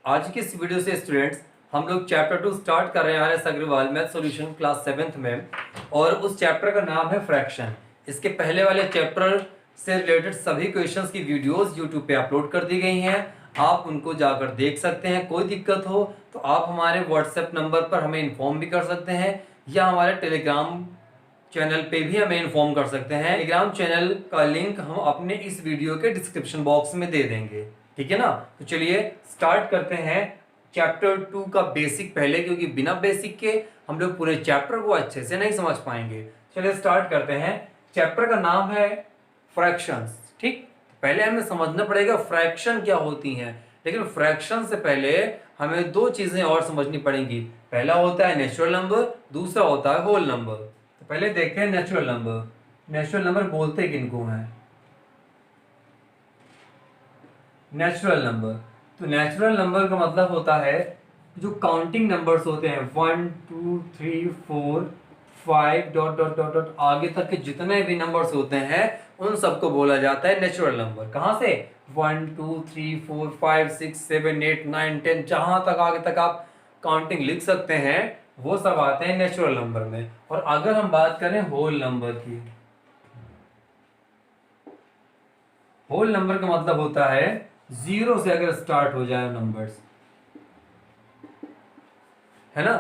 आज की इस वीडियो से स्टूडेंट्स हम लोग चैप्टर 2 स्टार्ट कर रहे हैं R S. Agarwal math solution class 7th में, और उस चैप्टर का नाम है फ्रैक्शन। इसके पहले वाले चैप्टर से रिलेटेड सभी क्वेश्चंस की वीडियोस यूट्यूब पे अपलोड कर दी गई हैं, आप उनको जाकर देख सकते हैं। कोई दिक्कत हो तो आप हमारे व्हाट्सएप नंबर पर हमें इन्फॉर्म भी कर सकते हैं, या हमारे टेलीग्राम चैनल पे भी हमें इन्फॉर्म कर सकते हैं। टेलीग्राम चैनल का लिंक हम अपने इस वीडियो के डिस्क्रिप्शन बॉक्स में दे देंगे, ठीक है ना। तो चलिए स्टार्ट करते हैं चैप्टर 2 का बेसिक पहले, क्योंकि बिना बेसिक के हम लोग पूरे चैप्टर को अच्छे से नहीं समझ पाएंगे। चलिए स्टार्ट करते हैं। चैप्टर का नाम है फ्रैक्शंस, ठीक। पहले हमें समझना पड़ेगा फ्रैक्शन क्या होती हैं, लेकिन फ्रैक्शन से पहले हमें दो चीजें और समझनी पड़ेंगी। पहला होता है नेचुरल नंबर, दूसरा होता है होल नंबर। तो पहले देखते हैं नेचुरल नंबर। नेचुरल नंबर बोलते किनको हैं? Natural number. तो नेचुरल नंबर का मतलब होता है जो काउंटिंग नंबर्स होते हैं 1 2 3 4 5 डॉट डॉट डॉट डॉट आगे तक के जितने भी नंबर्स होते हैं उन सबको बोला जाता है नेचुरल नंबर। कहाँ से? 1 2 3 4 5 6 7 8 9 10 जहां तक आगे तक आप काउंटिंग लिख सकते हैं वो सब आते हैं नेचुरल नंबर में। और अगर हम बात करें होल नंबर की, होल नंबर का मतलब होता है जीरो से अगर स्टार्ट हो जाए नंबर्स, है ना।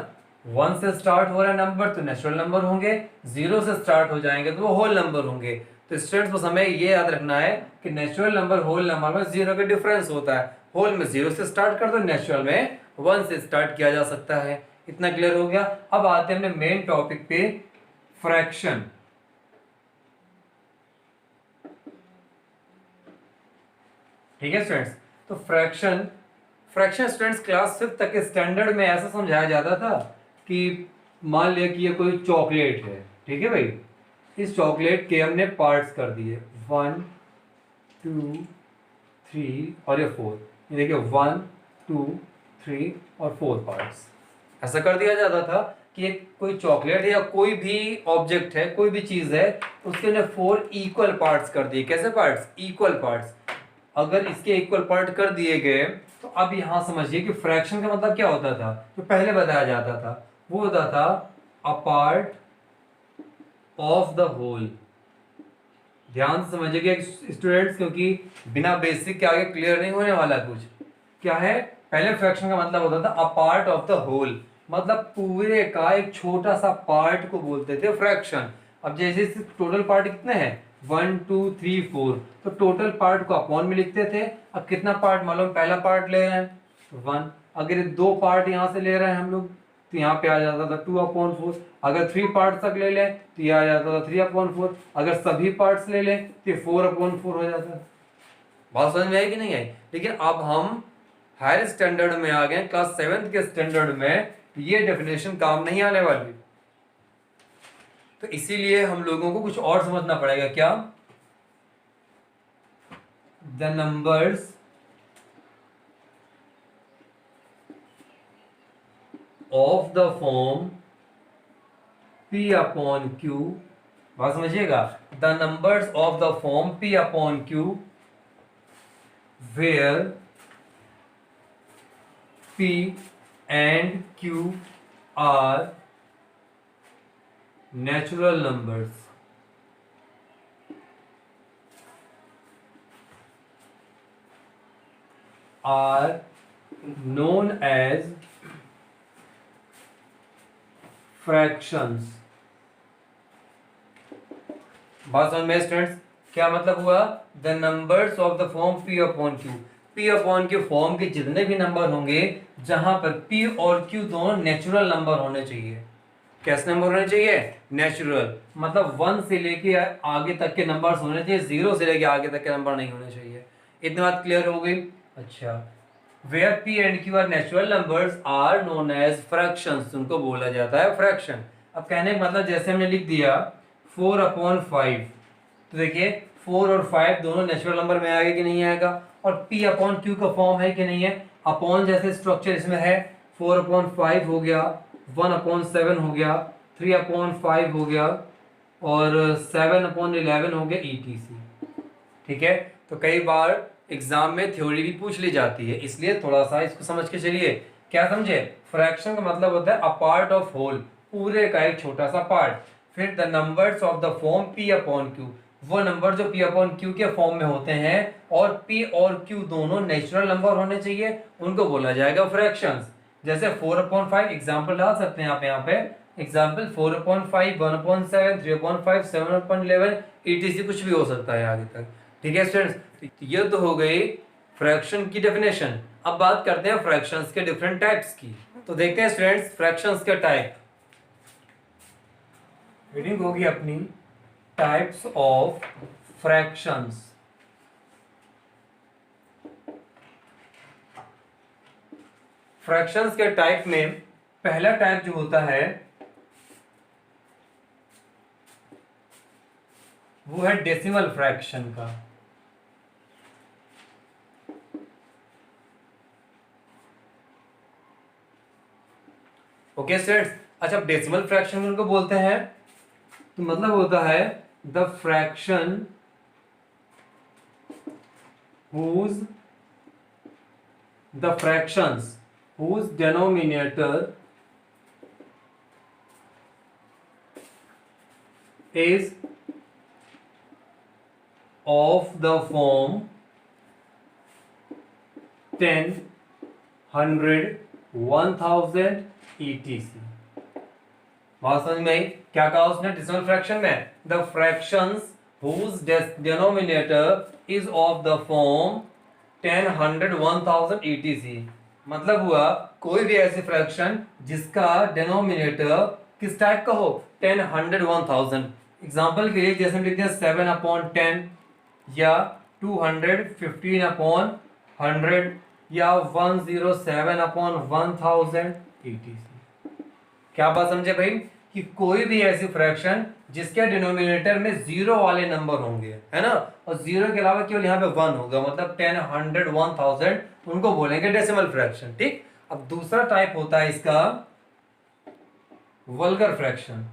1 से स्टार्ट हो रहा है नंबर तो नेचुरल नंबर होंगे, 0 से स्टार्ट हो जाएंगे तो वो होल नंबर होंगे। तो स्टूडेंट्स बस हमें ये याद रखना है कि नेचुरल नंबर होल नंबर में 0 का डिफरेंस होता है। होल में 0 से स्टार्ट कर दो, नेचुरल में 1 से स्टार्ट किया जा सकता है। इतना क्लियर हो गया। अब आते हैं अपने मेन टॉपिक पे, फ्रैक्शन। ठीक है स्टूडेंट्स। तो फ्रैक्शन स्टूडेंट्स क्लास 5 तक के स्टैंडर्ड में ऐसा समझाया जाता था कि मान लिया कि ये कोई चॉकलेट है, ठीक है भाई। इस चॉकलेट के हमने पार्ट्स कर दिए 1 2 3 और ये 4। ये देखिए 1 2 3 और 4 पार्ट्स। ऐसा कर दिया जाता था कि एक कोई चॉकलेट है या कोई भी ऑब्जेक्ट है, कोई भी चीज है, उसके हमने 4 इक्वल पार्ट्स कर दिए। कैसे पार्ट्स? Equal parts. अगर इसके इक्वल पार्ट कर दिए गए तो अब यहां समझिए कि फ्रैक्शन का मतलब क्या होता था। जो पहले बताया जाता था वो होता था a part of the whole. ध्यान से समझिएगा स्टूडेंट्स, क्योंकि बिना बेसिक के आगे क्लियर नहीं होने वाला कुछ। क्या है? पहले फ्रैक्शन का मतलब होता था a part of the whole, मतलब पूरे का एक छोटा सा पार्ट को बोलते थे फ्रैक्शन। अब जैसे टोटल पार्ट कितने हैं 1 2 3 4, तो टोटल पार्ट को अपॉन में लिखते थे। अब कितना पार्ट मालूम? पहला पार्ट ले रहे हैं 1, अगर दो पार्ट यहाँ से ले रहे हैं हम लोग तो यहाँ पे आ जाता था 2/4। अगर 3 पार्ट तक ले लें तो ये आ जाता था 3/4। अगर सभी पार्ट्स ले लें तो 4/4 हो जाता है। बात समझ में आई कि नहीं आई? लेकिन अब हम हायर स्टैंडर्ड में आ गए, क्लास 7th के स्टैंडर्ड में, तो ये डेफिनेशन काम नहीं आने वाली। तो इसीलिए हम लोगों को कुछ और समझना पड़ेगा। क्या? The numbers of the form P/Q, बात समझिएगा, the numbers of the form P/Q where P and Q are natural numbers are known as fractions। बात समझ में स्टूडेंट्स? क्या मतलब हुआ? The numbers of the form P/Q, P/Q form के जितने भी नंबर होंगे जहां पर P और Q दोनों नेचुरल नंबर होने चाहिए। कैसे नंबर होने चाहिए? नेचुरल, मतलब 1 से लेके आगे तक के नंबर्स होने चाहिए, 0 से लेके आगे तक के नंबर नहीं होने चाहिए। इतनी बात क्लियर हो गई? अच्छा, where P and Q are natural numbers are known as fractions, उनको बोला जाता है फ्रैक्शन। अब कहने का मतलब जैसे हमने लिख दिया 4/5, तो देखिए 4 और 5 दोनों नेचुरल नंबर में आएगा कि नहीं आएगा, और P/Q का फॉर्म है कि नहीं है। अपॉन जैसे स्ट्रक्चर इसमें है, 4/5 हो गया, 1/7 हो गया, 3/5 हो गया, और 7/11 हो गया, etc। ठीक है। तो कई बार एग्जाम में थ्योरी भी पूछ ली जाती है, इसलिए थोड़ा सा इसको समझ के चलिए। क्या समझे? फ्रैक्शन का मतलब होता है अ पार्ट ऑफ होल, पूरे का एक छोटा सा पार्ट। फिर the numbers of the form P upon Q, वो नंबर जो पी अपॉन क्यू के फॉर्म में होते हैं और पी और क्यू दोनों नेचुरल नंबर होने चाहिए, उनको बोला जाएगा फ्रैक्शंस। जैसे 4/5 एग्जांपल डाल सकते हैं आप यहाँ पे। एग्जांपल 4/5, 1/7, 3/5, 7/11, etc कुछ भी हो सकता है आगे तक। ठीक है स्टूडेंट्स, ये तो हो गई फ्रैक्शन की डेफिनेशन। अब बात करते हैं फ्रैक्शंस के डिफरेंट टाइप्स की। तो देखते हैं स्टूडेंट्स फ्रैक्शंस के टाइप। रीडिंग होगी अपनी टाइप्स ऑफ फ्रैक्शंस। फ्रैक्शंस के टाइप में पहला टाइप जो होता है वो है डेसिमल फ्रैक्शन का। ओके स्टूडेंट्स, अच्छा डेसिमल फ्रैक्शन उनको बोलते हैं तो मतलब होता है the fraction whose the fractions whose denominator is of the form 10, 100, 1000 etc। बात समझ में आई? क्या कहा उसने डेसिमल फ्रैक्शन में? The fractions whose denominator is of the form 10, 100, 1000 etc। मतलब हुआ कोई भी ऐसी फ्रैक्शन जिसका डिनोमिनेटर किस टाइप का हो, 10, 100, 1000। एग्जांपल के लिए जैसे हम लिखते हैं 7/10 या 215/100 या 107/1000 etc। क्या बात समझे भाई? कि कोई भी ऐसी फ्रैक्शन जिसके डिनोमिनेटर में जीरो वाले नंबर होंगे, है ना, और जीरो के अलावा केवल यहाँ पे वन होगा, मतलब 10, 100, 1000, उनको बोलेंगे डेसिमल फ्रैक्शन। ठीक। अब दूसरा टाइप होता है इसका वल्गर फ्रैक्शन।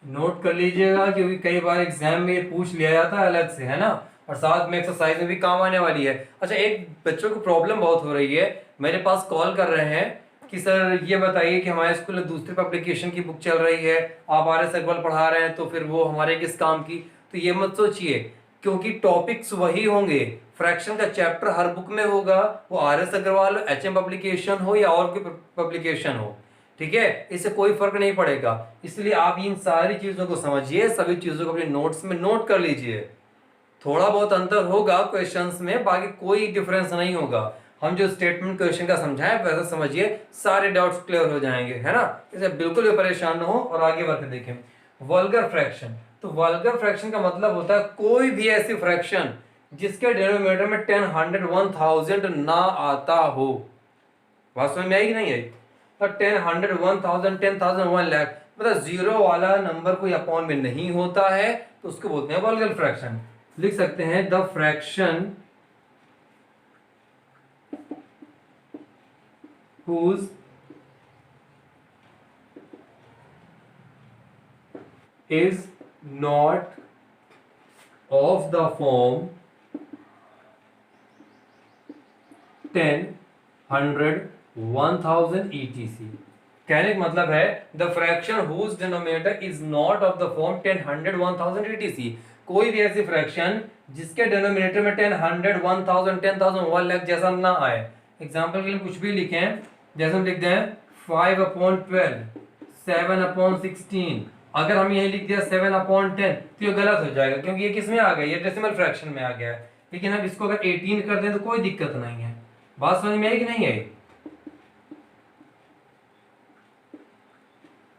नोट कर लीजिएगा क्योंकि कई बार एग्जाम में ये पूछ लिया जाता है अलग से, है ना, और साथ में एक्सरसाइज में भी काम आने वाली है। अच्छा, एक बच्चों को प्रॉब्लम बहुत हो रही है, मेरे पास कॉल कर रहे हैं कि सर ये बताइए कि हमारे स्कूल में दूसरी पब्लिकेशन की बुक चल रही है, आप आर एस अग्रवाल पढ़ा रहे हैं तो फिर वो हमारे किस काम की। तो ये मत सोचिए, क्योंकि टॉपिक्स वही होंगे, फ्रैक्शन का चैप्टर हर बुक में होगा, वो R S Agarwal H M publication हो या और कोई पब्लिकेशन हो। ठीक है, इससे कोई फर्क नहीं पड़ेगा। इसलिए आप इन सारी चीजों को समझिए, सभी चीजों को अपने नोट्स में नोट कर लीजिए। थोड़ा बहुत अंतर होगा क्वेश्चंस में, बाकी कोई डिफरेंस नहीं होगा। हम जो स्टेटमेंट क्वेश्चन का समझाएं वैसा समझिए, सारे डाउट्स क्लियर हो जाएंगे, है ना। इसे बिल्कुल भी परेशान न हो और आगे बढ़कर देखें। वल्गर फ्रैक्शन, तो वल्गर फ्रैक्शन का मतलब होता है कोई भी ऐसी फ्रैक्शन जिसके डिनोमिनेटर में 10, 100, 1000 ना आता हो। बात समझ में आई कि नहीं आई? तो 10, 100, 1000, 10,000, 1 लाख, मतलब जीरो वाला नंबर कोई अपॉन में नहीं होता है, तो उसको बोलते हैं वल्गर फ्रैक्शन। लिख सकते हैं the fraction whose is not of the form 10, 100, 1000 etc। कहने का मतलब है the fraction whose denominator is not of the form 10, 100, 1000 etc। कोई भी ऐसी फ्रैक्शन जिसके डिनोमिनेटर में 10, 100, 1000, 10,000, 1 लाख जैसा ना आए। एग्जांपल के लिए कुछ भी लिखें, जैसे हम लिखते हैं 5/12, 7/16। अगर हम यही लिख दिया 7/10 तो ये गलत हो जाएगा, क्योंकि ये किस में आ गया, ये डेसिमल फ्रैक्शन में आ गया है। लेकिन हम इसको अगर 18 कर दें तो कोई दिक्कत नहीं है। बात समझ में आई कि नहीं आई?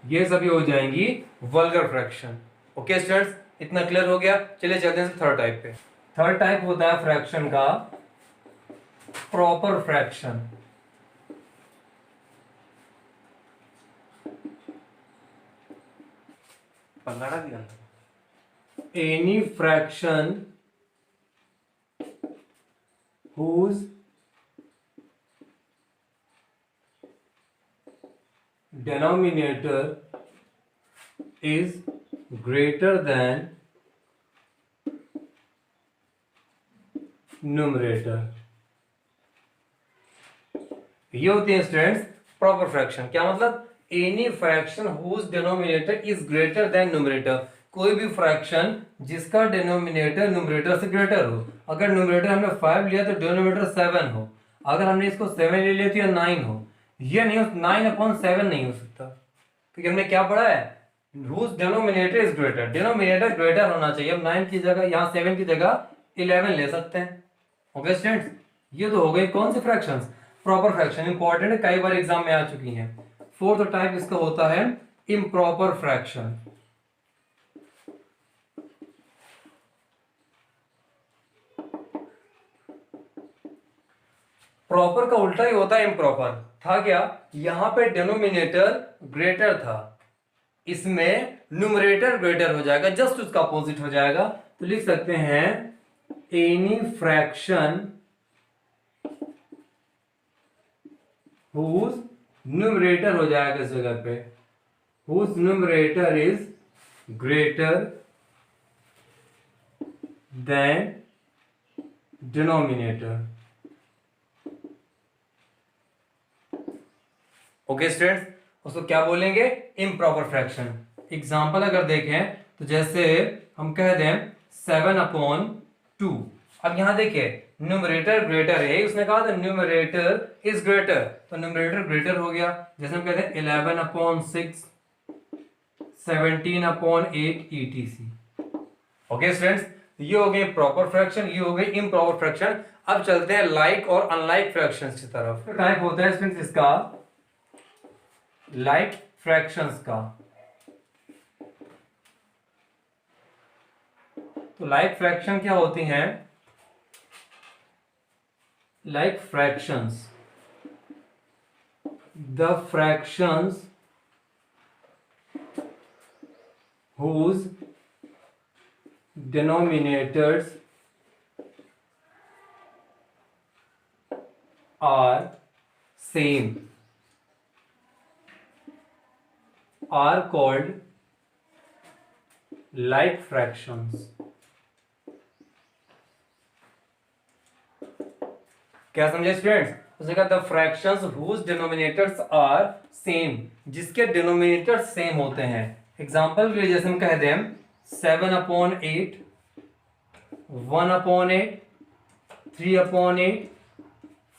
ये सभी हो जाएंगी वल्गर फ्रैक्शन। ओके स्टूडेंट्स, इतना क्लियर हो गया। चलिए चलते हैं थर्ड टाइप पे। थर्ड टाइप होता है फ्रैक्शन का proper fraction. Any fraction whose denominator is greater than numerator. ये होती है स्टूडेंट्स प्रॉपर फ्रैक्शन। क्या मतलब? Any fraction whose denominator is greater than numerator. कोई भी फ्रैक्शन जिसका डिनोमिनेटर न्यूमरेटर से ग्रेटर हो। अगर न्यूमरेटर हमने 5 लिया तो डिनोमिनेटर 7 हो। अगर हमने इसको 7 ले लिया तो ये 9 हो। ये नहीं हो, 9/7 नहीं हो सकता, क्योंकि हमने क्या पढ़ा है? Whose denominator is greater. Denominator greater होना चाहिए। हम 9 की जगह, यहाँ 7 की जगह 11 ले सकते हैं। ओके स्टूडेंट्स, ये तो हो गई कौन सी फ्रैक्शंस? Proper fraction. इंपॉर्टेंट है, कई बार एग्जाम में आ चुकी हैं। फोर्थ टाइप इसका होता है इम्प्रॉपर फ्रैक्शन। प्रॉपर का उल्टा ही होता है इम्प्रॉपर। था क्या? यहां पे डिनोमिनेटर ग्रेटर था, इसमें न्यूमरेटर ग्रेटर हो जाएगा, जस्ट उसका अपोजिट हो जाएगा। तो लिख सकते हैं एनी फ्रैक्शन whose numerator हो जाएगा इस जगह पे, whose numerator is greater than denominator। Okay students, उसको क्या बोलेंगे? Improper fraction. एग्जाम्पल अगर देखें तो जैसे हम कह दें 7/2। अब यहां देखिए न्यूमरेटर ग्रेटर है, उसने कहा था न्यूमरेटर इज ग्रेटर, तो न्यूमरेटर ग्रेटर हो गया। जैसे हम कहते हैं 11/6, 17/8 etc। ओके स्टूडेंट्स, ये हो गई प्रॉपर फ्रैक्शन, ये हो गई इम्प्रॉपर फ्रैक्शन। अब चलते हैं लाइक और अनलाइक फ्रैक्शंस की तरफ। टाइप होता है स्टूडेंट्स इसका लाइक फ्रैक्शंस का। तो लाइक फ्रैक्शन क्या होती हैं? Like fractions, the fractions whose denominators are same are called like fractions। क्या समझे स्टूडेंट्स? उसने कहा the fractions whose denominators are same, जिसके डिनोमिनेटर सेम होते हैं। एग्जांपल के लिए जैसे हम कह दें 7/8, 1/8, 3/8,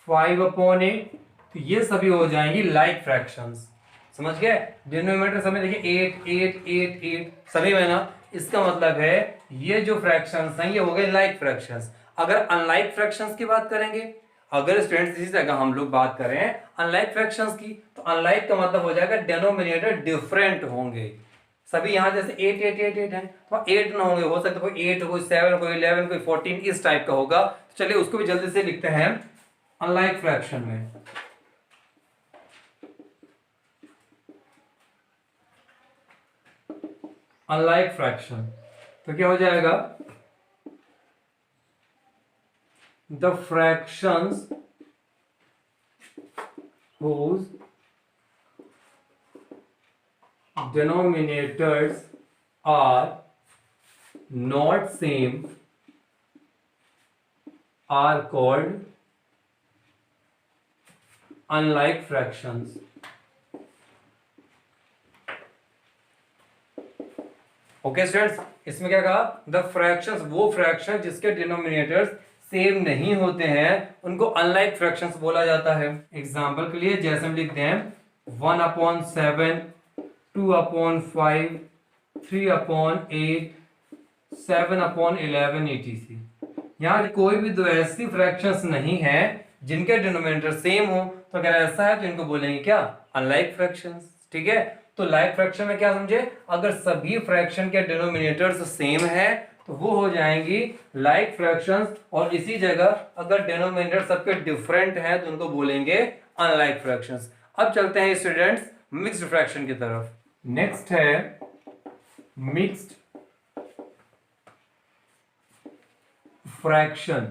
5/8, तो ये सभी हो जाएंगी लाइक फ्रैक्शंस। समझ गए? डिनोमिनेटर समय देखिए 8 8 8 8 सभी में ना। इसका मतलब है ये जो फ्रैक्शंस हैं ये हो गए लाइक फ्रैक्शंस। अगर अनलाइक फ्रैक्शंस की बात करेंगे, अगर स्टूडेंट्स इसी जगह हम लोग बात करें अनलाइक फ्रैक्शंस की, तो अनलाइक का मतलब हो जाएगा डिनोमिनेटर डिफरेंट होंगे। सभी यहां जैसे 8 8 8 8 है, तो 8 ना होंगे, हो सकता है कोई 8, कोई 7, कोई 11, कोई 14 इस टाइप का होगा। तो चलिए उसको भी जल्दी से लिखते हैं अनलाइक फ्रैक्शन में। अनलाइक फ्रैक्शन तो क्या हो जाएगा? The fractions whose denominators are not same are called unlike fractions। Okay students, इसमें क्या कहा? द फ्रैक्शंस, वो फ्रैक्शन जिसके डिनोमिनेटर्स सेम नहीं होते हैं उनको अनलाइक फ्रैक्शंस बोला जाता है। एग्जांपल के लिए जैसे हम लिखते हैं 1/7, 2/5, 3/8, 7/11 etc। यहाँ कोई भी दो ऐसी फ्रैक्शंस नहीं है जिनके डिनोमिनेटर सेम हो, तो अगर ऐसा है तो इनको बोलेंगे क्या? Unlike fractions. ठीक है, तो लाइक फ्रैक्शन में क्या समझे? अगर सभी फ्रैक्शन के डिनोमिनेटर्स सेम है तो वो हो जाएंगी लाइक फ्रैक्शंस, और इसी जगह अगर डिनोमिनेटर सबके डिफरेंट है तो उनको बोलेंगे अनलाइक फ्रैक्शंस। अब चलते हैं स्टूडेंट्स मिक्स्ड फ्रैक्शन की तरफ। नेक्स्ट है मिक्स्ड फ्रैक्शन।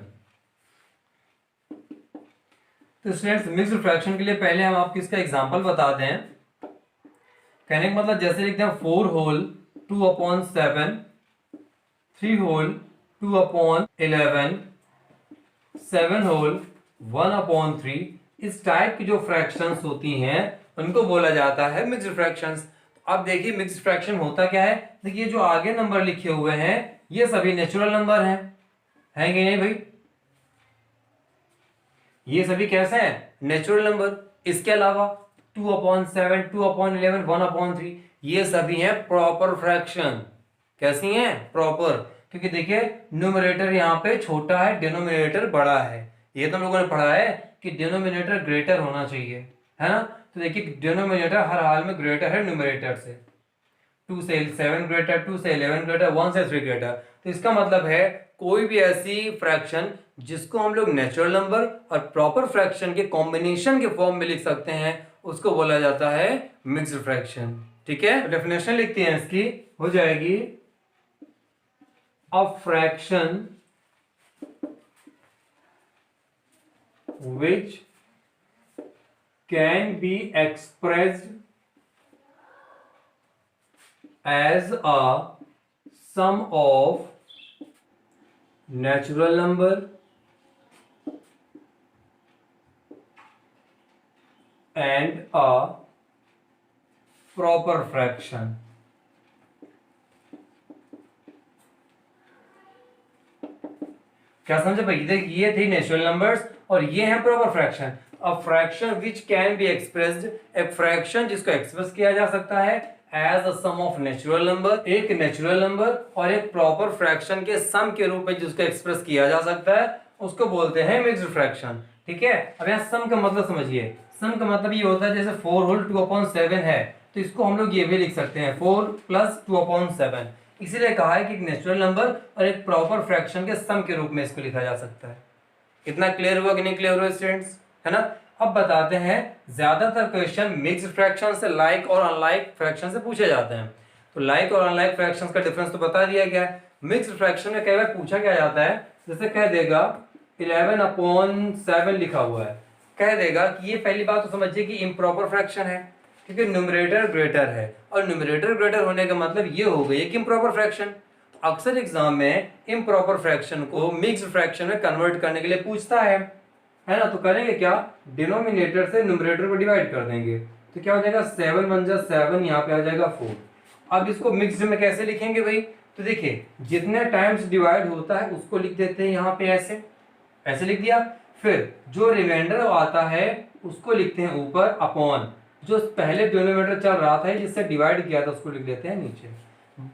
तो स्टूडेंट्स मिक्स्ड फ्रैक्शन के लिए पहले हम आपको इसका एग्जांपल बता दें। कहने का मतलब जैसे लिखते हैं 4 होल 2/7, 3 होल 2/11, 7 होल 1/3। इस टाइप की जो फ्रैक्शंस होती हैं उनको बोला जाता है मिक्स्ड फ्रैक्शंस। अब देखिए मिक्स्ड फ्रैक्शन होता क्या है। देखिए जो आगे नंबर लिखे हुए हैं ये सभी नेचुरल नंबर हैं कि नहीं भाई? ये सभी कैसे हैं? Natural number. इसके अलावा 2/7, 2/11, 1/3 ये सभी हैं प्रॉपर फ्रैक्शन। कैसी हैं? प्रॉपर। क्योंकि देखिए न्यूमरेटर यहाँ पे छोटा है, डिनोमिनेटर बड़ा है। ये तो हम लोगों ने पढ़ा है कि डिनोमिनेटर ग्रेटर होना चाहिए, है ना? तो देखिए डिनोमिनेटर हर हाल में ग्रेटर है न्यूमरेटर से। 2 से 7 ग्रेटर, 2 से 11 ग्रेटर, 1 से 3 ग्रेटर। तो इसका मतलब है कोई भी ऐसी फ्रैक्शन जिसको हम लोग नेचुरल नंबर और प्रॉपर फ्रैक्शन के कॉम्बिनेशन के फॉर्म में लिख सकते हैं उसको बोला जाता है मिक्स्ड फ्रैक्शन। ठीक है, डेफिनेशन लिखते हैं इसकी, हो जाएगी a fraction which can be expressed as a sum of natural number and a proper fraction। क्या समझे भाई? देख ये थी नेचुरल नंबर्स और ये है proper fraction. A fraction which can be expressed, एक फ्रैक्शन जिसको एक्सप्रेस किया जा सकता है as a sum of natural number, एक नेचुरल नंबर और एक प्रॉपर फ्रैक्शन के सम के रूप में जिसको एक्सप्रेस किया जा सकता है उसको बोलते हैं मिक्स्ड फ्रैक्शन। ठीक है, अब यहाँ सम का मतलब समझिए। सम का मतलब ये होता है जैसे 4 होल 2/7 है तो इसको हम लोग ये भी लिख सकते हैं 4 + 2/7। इसीलिए कहा है कि एक नेचुरल नंबर और एक प्रॉपर फ्रैक्शन के सम के रूप में इसको लिखा जा सकता है। इतना क्लियर हुआ कि नहीं क्लियर हुआ स्टूडेंट्स? है ना? अब बताते हैं, ज्यादातर क्वेश्चन मिक्स्ड फ्रैक्शन से लाइक और अनलाइक फ्रैक्शन से पूछे जाते हैं। तो लाइक और अनलाइक फ्रैक्शंस का डिफरेंस तो बता दिया गया है। मिक्स्ड फ्रैक्शन में कई बार पूछा क्या जाता है, जैसे कह देगा 11/7 लिखा हुआ है, कह देगा कि ये पहली बात तो समझिए कि इम्प्रॉपर फ्रैक्शन है क्योंकि न्यूमरेटर ग्रेटर है और न्यूमरेटर ग्रेटर होने का मतलब ये हो गई कि इम्प्रॉपर फ्रैक्शन। अक्सर एग्जाम में इम्प्रॉपर फ्रैक्शन को मिक्स्ड फ्रैक्शन में कन्वर्ट करने के लिए पूछता है ना? तो करेंगे क्या, डिनोमिनेटर से न्यूमरेटर को डिवाइड कर देंगे तो क्या हो जाएगा 7 × 7, यहाँ पे आ जाएगा 4। अब इसको मिक्स्ड में कैसे लिखेंगे भाई? तो देखिए जितने टाइम्स डिवाइड होता है उसको लिख देते हैं यहाँ पे ऐसे लिख दिया। फिर जो रिमाइंडर आता है उसको लिखते हैं ऊपर अपॉन जो पहले डिनोमिनेटर चल रहा था जिससे डिवाइड किया था उसको लिख देते हैं नीचे।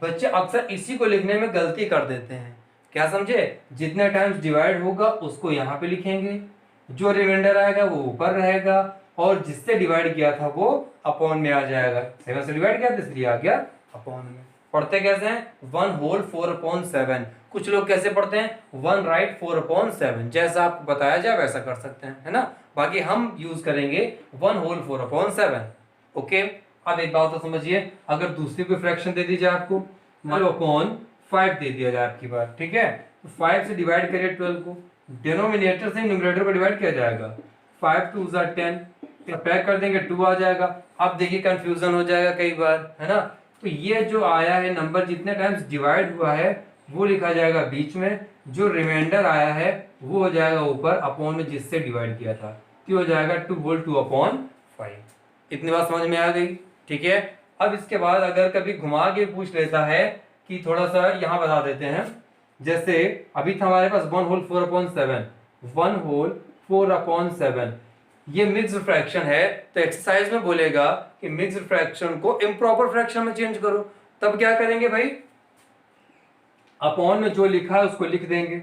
बच्चे अक्सर इसी को लिखने में गलती कर देते हैं। क्या समझे? जितने टाइम्स डिवाइड होगा उसको यहाँ पे लिखेंगे, जो रिमाइंडर आएगा वो ऊपर रहेगा और जिससे डिवाइड किया था वो अपॉन में आ जाएगा। 7 से डिवाइड किया था इसलिए आ गया अपॉन में। पढ़ते कैसे हैं? 1 होल 4/7। कुछ लोग कैसे पढ़ते हैं? 1 राइट 4/7। जैसा आपको बताया जाए वैसा कर सकते हैं, है ना? बाकी हम यूज करेंगे 1 होल 4/7। ओके, अब एक बात तो समझिए, अगर दूसरी कोई फ्रैक्शन दे दी जाए आपको, मान लो अपॉन 5 दे दिया जाए आपकी बात, ठीक है? तो 5 से डिवाइड करिए 12 को, डिनोमिनेटर से न्यूमरेटर को डिवाइड किया जाएगा। 5 2 = 10, पैक कर देंगे 2 आ जाएगा। अब देखिए कंफ्यूजन हो जाएगा कई बार, है ना? तो ये जो आया है नंबर जितने टाइम्स डिवाइड हुआ है वो लिखा जाएगा बीच में, जो रिमाइंडर आया है वो हो जाएगा ऊपर अपॉन में जिससे डिवाइड किया था, तो हो जाएगा 2 होल 2/5। इतनी बात समझ में आ गई? ठीक है, अब इसके बाद अगर कभी घुमा के पूछ लेता है कि थोड़ा सा यहाँ बता देते हैं, जैसे अभी था हमारे पास 1 होल 4/7, 1 होल 4/7 ये मिक्स्ड फ्रैक्शन है। तो एक्सरसाइज में बोलेगा कि मिक्स्ड फ्रैक्शन को इम्प्रॉपर फ्रैक्शन में चेंज करो। तब क्या करेंगे भाई? अपॉन में जो लिखा है उसको लिख देंगे,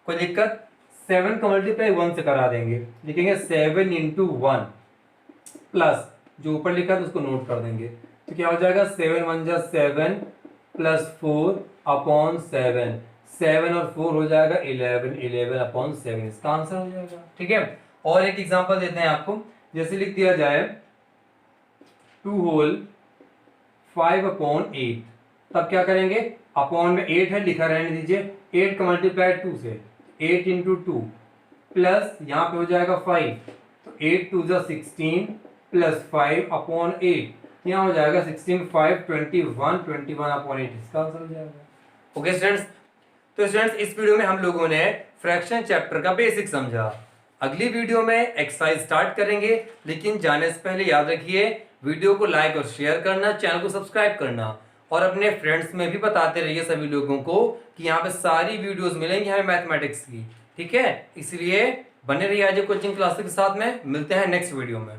कोई दिक्कत? 7 का मल्टीप्लाई 1 से करा देंगे, लिखेंगे 7 × 1 प्लस जो ऊपर लिखा है तो उसको नोट कर देंगे। तो क्या हो जाएगा 7 × 1 = 7 प्लस 4/7, 7 और 4 हो जाएगा 11, 11/7 इसका आंसर हो जाएगा। ठीक है, और एक एग्जांपल देते हैं आपको, जैसे लिख दिया जाए 2 होल 5/8। तब क्या करेंगे? अपॉन में 8 है लिखा रहने दीजिए, 8 का मल्टीप्लाई 2 से 8 × 2 प्लस यहाँ पे हो जाएगा 5, तो 8 2 = 16 प्लस 5/8। यहाँ हो जाएगा 16 5 21 21/8 इसका आंसर हो जाएगा। ओके स्टूडेंट्स, तो स्टूडेंट्स इस वीडियो में हम लोगों ने फ्रैक्शन चैप्टर का बेसिक समझा। अगली वीडियो में एक्सरसाइज स्टार्ट करेंगे, लेकिन जाने से पहले याद रखिए वीडियो को लाइक और शेयर करना, चैनल को सब्सक्राइब करना और अपने फ्रेंड्स में भी बताते रहिए सभी लोगों को कि यहाँ पे सारी वीडियोस मिलेंगी हमें मैथमेटिक्स की। ठीक है, इसलिए बने रहिए आज कोचिंग क्लासेस के साथ में। मिलते हैं नेक्स्ट वीडियो में।